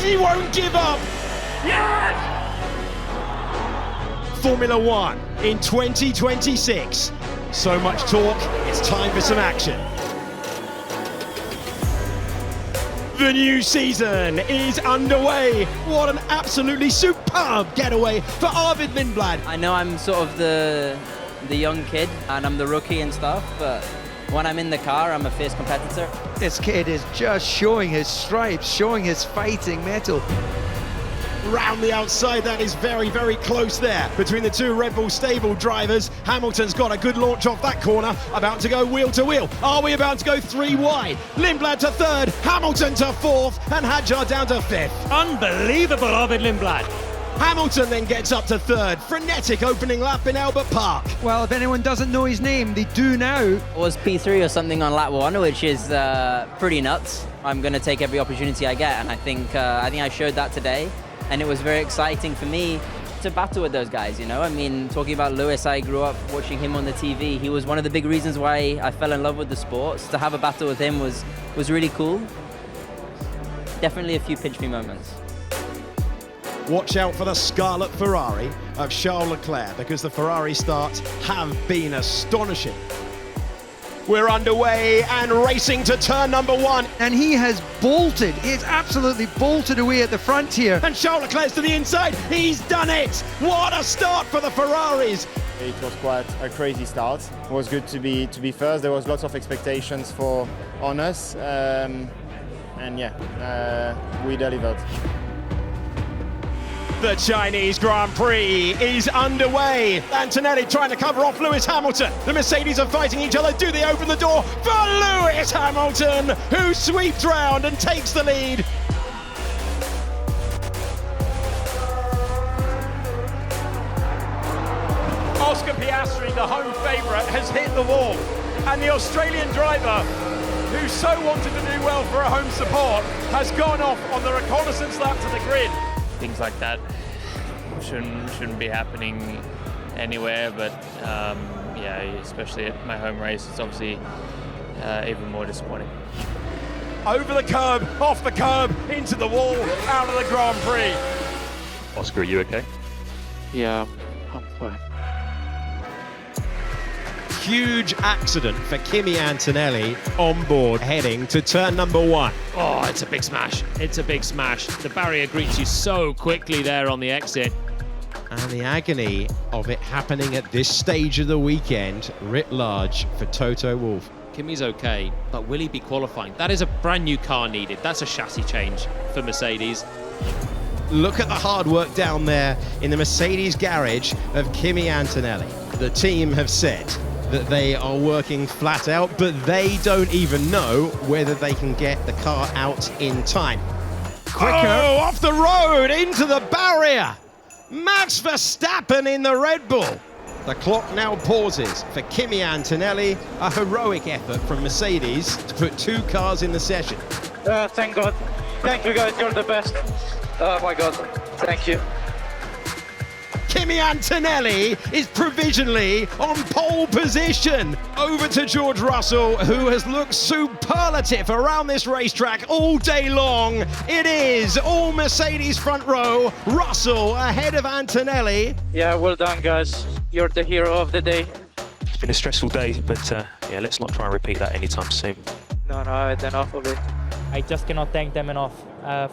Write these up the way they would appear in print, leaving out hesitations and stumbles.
He won't give up. Yes! Formula One in 2026. So much talk, it's time for some action. The new season is underway. What an absolutely superb getaway for Arvid Lindblad. I know I'm sort of the young kid and I'm the rookie and stuff, but when I'm in the car, I'm a fierce competitor. This kid is just showing his stripes, showing his fighting mettle. Round the outside, that is very, very close there between the two Red Bull stable drivers. Hamilton's got a good launch off that corner, about to go wheel to wheel. Are we about to go three wide? Lindblad to third, Hamilton to fourth, and Hadjar down to fifth. Unbelievable, Arvid Lindblad. Hamilton then gets up to third. Frenetic opening lap in Albert Park. Well, if anyone doesn't know his name, they do now. It was P3 or something on lap 1, which is pretty nuts. I'm going to take every opportunity I get, and I think I showed that today. And it was very exciting for me to battle with those guys, you know? I mean, talking about Lewis, I grew up watching him on the TV. He was one of the big reasons why I fell in love with the sport. So to have a battle with him was really cool. Definitely a few pinch me moments. Watch out for the Scarlet Ferrari of Charles Leclerc, because the Ferrari starts have been astonishing. We're underway and racing to turn number 1. And he has bolted. He's absolutely bolted away at the front here. And Charles Leclerc's to the inside. He's done it. What a start for the Ferraris. It was quite a crazy start. It was good to be first. There was lots of expectations on us. And yeah, we delivered. The Chinese Grand Prix is underway. Antonelli trying to cover off Lewis Hamilton. The Mercedes are fighting each other. Do they open the door for Lewis Hamilton, who sweeps round and takes the lead? Oscar Piastri, the home favourite, has hit the wall. And the Australian driver, who so wanted to do well for a home support, has gone off on the reconnaissance lap to the grid. Things like that shouldn't be happening anywhere, but yeah, especially at my home race, it's obviously even more disappointing. Over the curb, off the curb, into the wall, out of the Grand Prix. Oscar, are you okay? Yeah, I'm fine. Huge accident for Kimi Antonelli on board, heading to turn number 1. Oh, it's a big smash. It's a big smash. The barrier greets you so quickly there on the exit. And the agony of it happening at this stage of the weekend, writ large for Toto Wolff. Kimi's okay, but will he be qualifying? That is a brand new car needed. That's a chassis change for Mercedes. Look at the hard work down there in the Mercedes garage of Kimi Antonelli. The team have said that they are working flat out, but they don't even know whether they can get the car out in time. Quicker. Oh, off the road, into the barrier. Max Verstappen in the Red Bull. The clock now pauses for Kimi Antonelli, a heroic effort from Mercedes to put 2 cars in the session. Thank God. Thank you guys, you're the best. Oh my God, thank you. Kimi Antonelli is provisionally on pole position. Over to George Russell, who has looked superlative around this racetrack all day long. It is all Mercedes front row. Russell ahead of Antonelli. Yeah, well done guys. You're the hero of the day. It's been a stressful day, but yeah, let's not try and repeat that anytime soon. No, I had enough of it. I just cannot thank them enough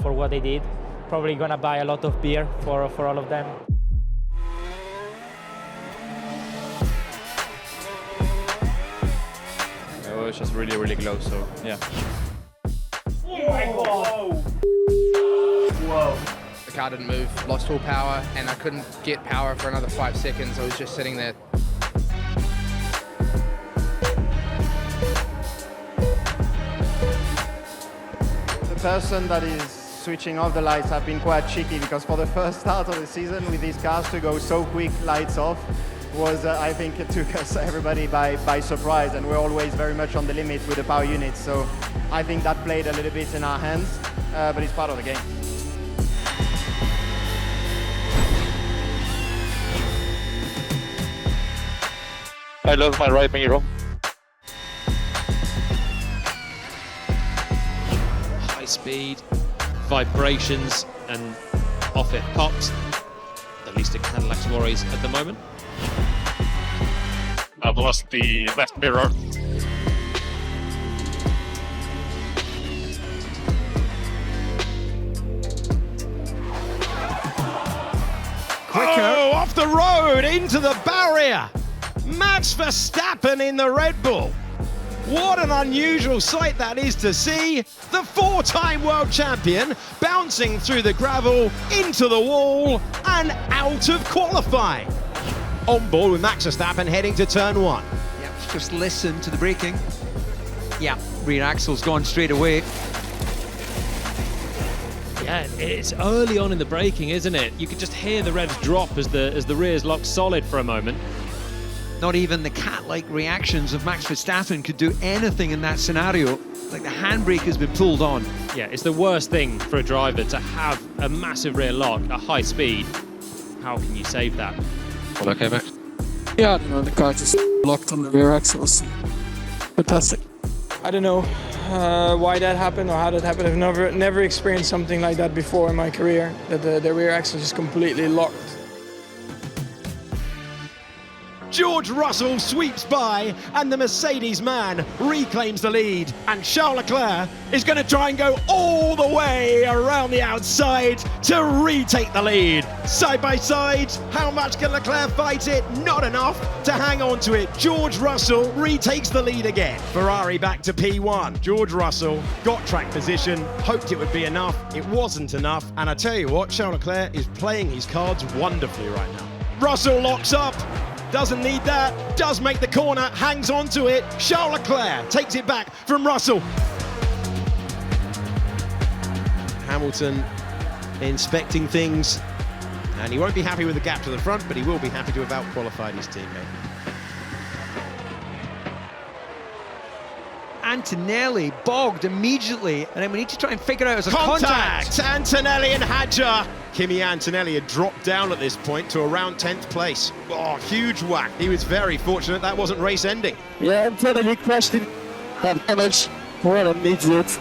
for what they did. Probably gonna buy a lot of beer for all of them. It was just really, really close, so yeah. Oh my God! Whoa. The car didn't move, lost all power, and I couldn't get power for another 5 seconds. I was just sitting there. The person that is switching off the lights have been quite cheeky, because for the first start of the season with these cars to go so quick, lights off, was, I think it took us, everybody, by surprise, and we're always very much on the limit with the power units. So I think that played a little bit in our hands, but it's part of the game. I love my right mirror. High speed, vibrations, and off it pops. At least at Cadillac's worries at the moment. I've lost the left mirror. Oh, off the road, into the barrier. Max Verstappen in the Red Bull. What an unusual sight that is to see. The four-time world champion bouncing through the gravel, into the wall, and out of qualifying. On board with Max Verstappen heading to turn one. Yep, just listen to the braking. Yeah, rear axle's gone straight away. Yeah, it's early on in the braking, isn't it? You could just hear the revs drop as the rear's locked solid for a moment. Not even the cat-like reactions of Max Verstappen could do anything in that scenario. Like the handbrake has been pulled on. Yeah, it's the worst thing for a driver to have a massive rear lock at high speed. How can you save that? All okay, Max? Yeah, I don't know, the car just locked on the rear axles. Fantastic. I don't know why that happened or how that happened. I've never experienced something like that before in my career, that the rear axle just completely locked. George Russell sweeps by and the Mercedes man reclaims the lead. And Charles Leclerc is going to try and go all the way around the outside to retake the lead. Side by side, how much can Leclerc fight it? Not enough to hang on to it. George Russell retakes the lead again. Ferrari back to P1. George Russell got track position, hoped it would be enough. It wasn't enough. And I tell you what, Charles Leclerc is playing his cards wonderfully right now. Russell locks up. Doesn't need that, does make the corner, hangs on to it. Charles Leclerc takes it back from Russell. Hamilton inspecting things, and he won't be happy with the gap to the front, but he will be happy to have out-qualified his teammate. Antonelli bogged immediately, and then we need to try and figure out as a contact. Antonelli and Hadjar. Kimi Antonelli had dropped down at this point to around 10th place. Oh, huge whack. He was very fortunate that wasn't race ending. Yeah, Antonelli crashed in that damage. What an idiot.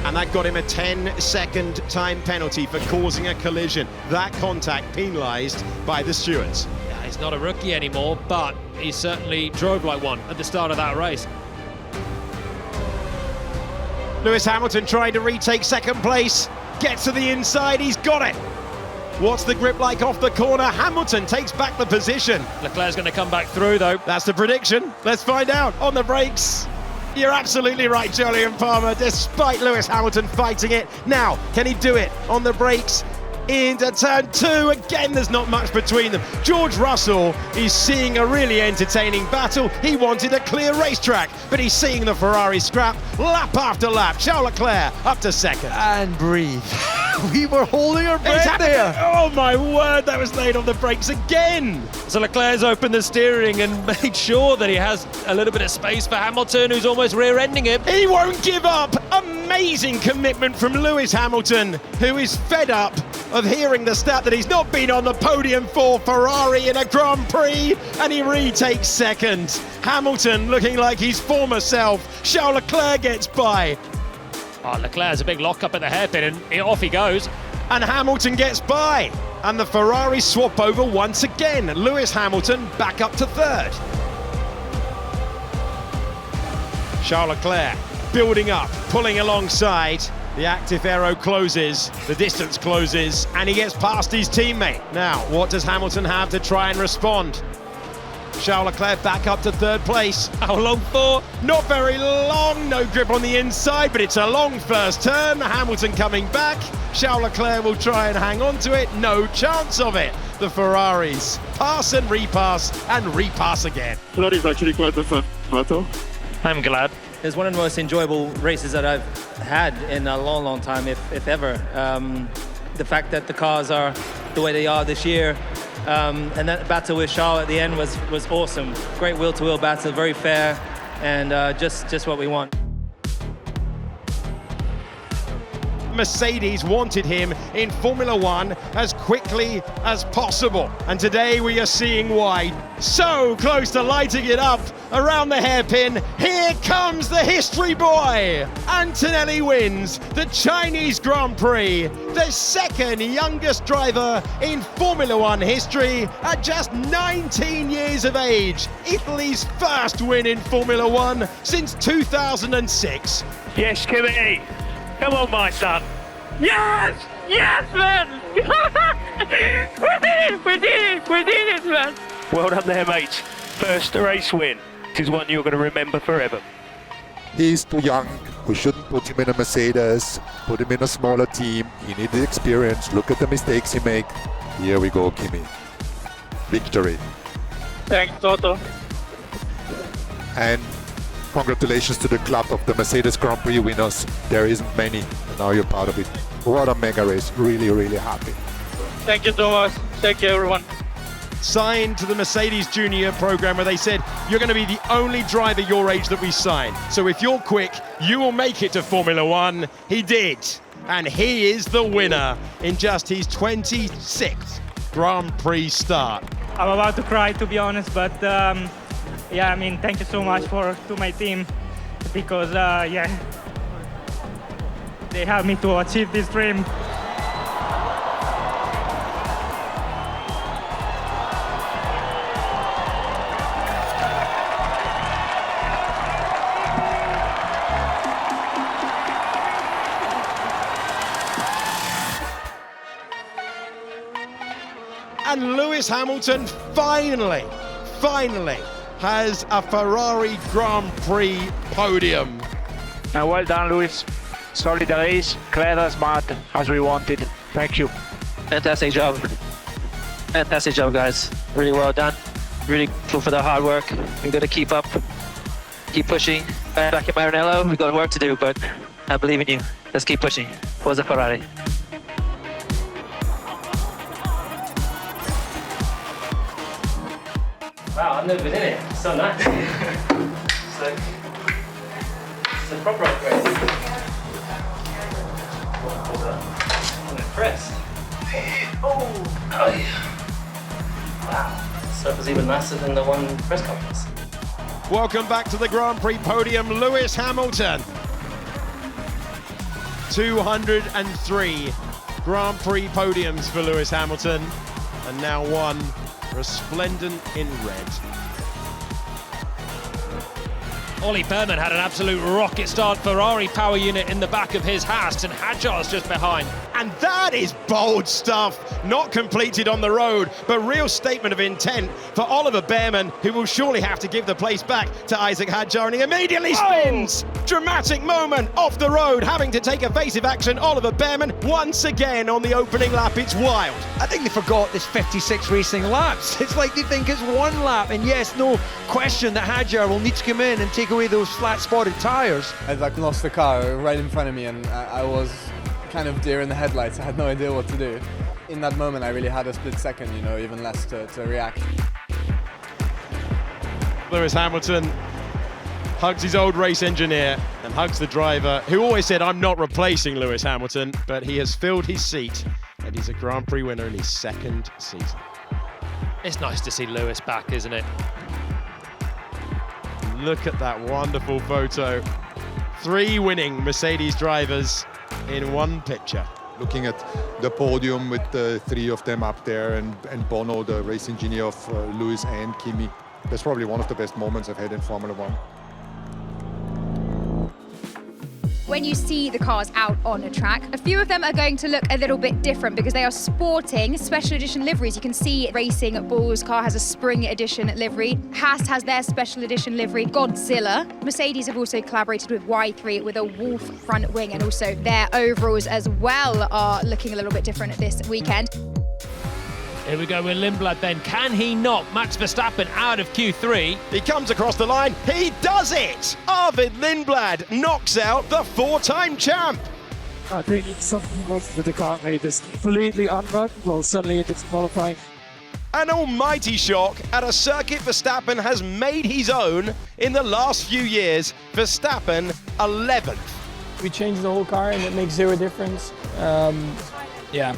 And that got him a 10-second time penalty for causing a collision. That contact penalised by the stewards. Yeah, he's not a rookie anymore, but he certainly drove like one at the start of that race. Lewis Hamilton trying to retake second place. Gets to the inside, he's got it. What's the grip like off the corner? Hamilton takes back the position. Leclerc's going to come back through, though. That's the prediction. Let's find out. On the brakes. You're absolutely right, Jolyon Palmer, despite Lewis Hamilton fighting it. Now, can he do it on the brakes? Into turn two. Again, there's not much between them. George Russell is seeing a really entertaining battle. He wanted a clear racetrack, but he's seeing the Ferrari scrap lap after lap. Charles Leclerc up to second. And breathe. We were holding our breath there. Oh my word, that was laid on the brakes again. So Leclerc's opened the steering and made sure that he has a little bit of space for Hamilton, who's almost rear-ending him. He won't give up. Amazing commitment from Lewis Hamilton, who is fed up of hearing the stat that he's not been on the podium for Ferrari in a Grand Prix, and he retakes second. Hamilton looking like his former self. Charles Leclerc gets by. Oh, Leclerc's a big lock-up at the hairpin, and off he goes. And Hamilton gets by. And the Ferraris swap over once again. Lewis Hamilton back up to third. Charles Leclerc building up, pulling alongside. The active aero closes, the distance closes, and he gets past his teammate. Now, what does Hamilton have to try and respond? Charles Leclerc back up to third place. How long for? Not very long, no grip on the inside, but it's a long first turn. Hamilton coming back. Charles Leclerc will try and hang on to it. No chance of it. The Ferraris pass and repass again. That is actually quite a fun battle. I'm glad. It's one of the most enjoyable races that I've had in a long, long time, if ever. The fact that the cars are the way they are this year, and that battle with Charles at the end was awesome. Great wheel-to-wheel battle, very fair, and just what we want. Mercedes wanted him in Formula One as quickly as possible. And today we are seeing why. So close to lighting it up around the hairpin. Here comes the history boy. Antonelli wins the Chinese Grand Prix, the second youngest driver in Formula One history at just 19 years of age. Italy's first win in Formula One since 2006. Yes, Kimi. Come on, my son. Yes! Yes, man! We did it, man! Well done there, mates. First race win. This is one you're going to remember forever. He's too young. We shouldn't put him in a Mercedes, put him in a smaller team. He needs the experience. Look at the mistakes he makes. Here we go, Kimi. Victory. Thanks, Toto. And congratulations to the club of the Mercedes Grand Prix winners. There isn't many, and now you're part of it. What a mega race. Really, really happy. Thank you so much. Thank you, everyone. Signed to the Mercedes Junior program where they said, you're going to be the only driver your age that we sign. So if you're quick, you will make it to Formula One. He did. And he is the winner in just his 26th Grand Prix start. I'm about to cry, to be honest, but yeah, I mean, thank you so much to my team because, yeah, they helped me to achieve this dream. And Lewis Hamilton finally has a Ferrari Grand Prix podium. And well done, Lewis. Solid race, clever, smart, as we wanted. Thank you. Fantastic job. Fantastic job, guys. Really well done. Really cool for the hard work. We're going to keep up, keep pushing. Back at Maranello, we've got work to do, but I believe in you. Let's keep pushing. Forza Ferrari. Wow, I've never been in it. It's so nice. It's a proper upgrade. I'm impressed. Oh yeah. Wow. So it was even nicer than the one press conference. Welcome back to the Grand Prix podium, Lewis Hamilton. 203 Grand Prix podiums for Lewis Hamilton, and now one resplendent in red. Ollie Behrman had an absolute rocket start. Ferrari power unit in the back of his Haas, and Hadjar's just behind. And that is bold stuff. Not completed on the road, but real statement of intent for Oliver Behrman, who will surely have to give the place back to Isaac Hadjar, and he immediately spins. Dramatic moment off the road, having to take evasive action. Oliver Behrman once again on the opening lap. It's wild. I think they forgot this 56 racing laps. It's like they think it's one lap, and yes, no question that Hadjar will need to come in and take away those flat-spotted tyres. I lost the car right in front of me, and I was kind of deer in the headlights. I had no idea what to do. In that moment, I really had a split second, you know, even less to react. Lewis Hamilton hugs his old race engineer and hugs the driver, who always said, I'm not replacing Lewis Hamilton, but he has filled his seat, and he's a Grand Prix winner in his second season. It's nice to see Lewis back, isn't it? Look at that wonderful photo. 3 winning Mercedes drivers in one picture. Looking at the podium with the 3 of them up there, and Bono, the race engineer of Lewis and Kimi. That's probably one of the best moments I've had in Formula One. When you see the cars out on a track, a few of them are going to look a little bit different because they are sporting special edition liveries. You can see Racing Bull's car has a spring edition livery. Haas has their special edition livery, Godzilla. Mercedes have also collaborated with Y3 with a wolf front wing, and also their overalls as well are looking a little bit different this weekend. Here we go with Lindblad then. Can he knock Max Verstappen out of Q3? He comes across the line. He does it! Arvid Lindblad knocks out the 4-time champ. I think it's something else that the car made is completely unworkable. Suddenly it's qualifying. An almighty shock at a circuit Verstappen has made his own in the last few years. Verstappen 11th. We changed the whole car and it makes zero difference. Yeah.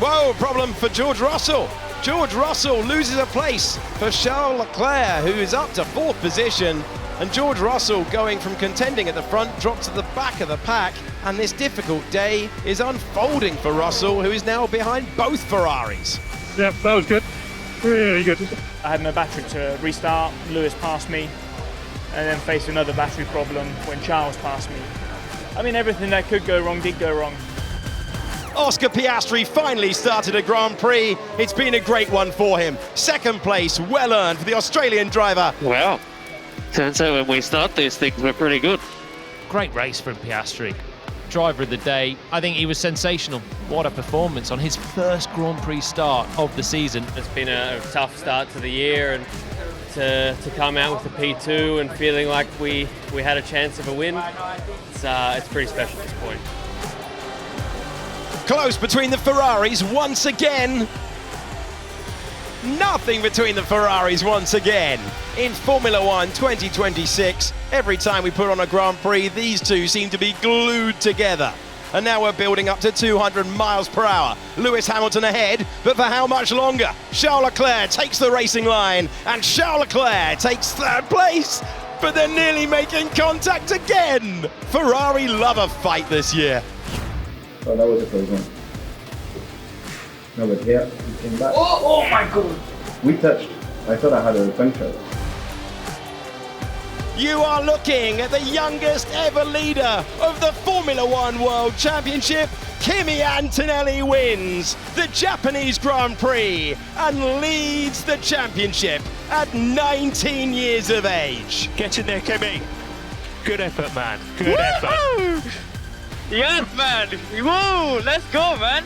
Whoa, problem for George Russell. George Russell loses a place for Charles Leclerc, who is up to 4th position. And George Russell, going from contending at the front, dropped to the back of the pack. And this difficult day is unfolding for Russell, who is now behind both Ferraris. Yeah, that was good. Really good. I had no battery to restart. Lewis passed me, and then faced another battery problem when Charles passed me. I mean, everything that could go wrong did go wrong. Oscar Piastri finally started a Grand Prix. It's been a great one for him. 2nd place, well earned for the Australian driver. Well, turns out when we start these things, we're pretty good. Great race from Piastri. Driver of the day, I think he was sensational. What a performance on his first Grand Prix start of the season. It's been a tough start to the year, and to come out with the P2 and feeling like we had a chance of a win, it's pretty special at this point. Close between the Ferraris once again. Nothing between the Ferraris once again. In Formula 1 2026, every time we put on a Grand Prix, these two seem to be glued together. And now we're building up to 200 miles per hour. Lewis Hamilton ahead, but for how much longer? Charles Leclerc takes the racing line, and Charles Leclerc takes 3rd place, but they're nearly making contact again. Ferrari love a fight this year. Oh, that was a close one. No, but here, we came back. Oh my god! We touched. I thought I had a puncture. You are looking at the youngest ever leader of the Formula 1 World Championship. Kimi Antonelli wins the Japanese Grand Prix and leads the championship at 19 years of age. Get in there, Kimi. Good effort, man. Good effort. Yes, man. Whoa, let's go, man.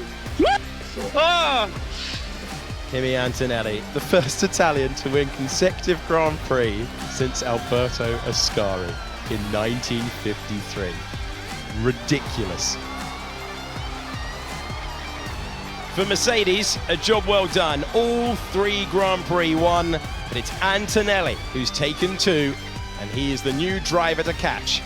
Oh. Kimi Antonelli, the first Italian to win consecutive Grand Prix since Alberto Ascari in 1953. Ridiculous. For Mercedes, a job well done. All 3 Grand Prix won, but it's Antonelli who's taken 2, and he is the new driver to catch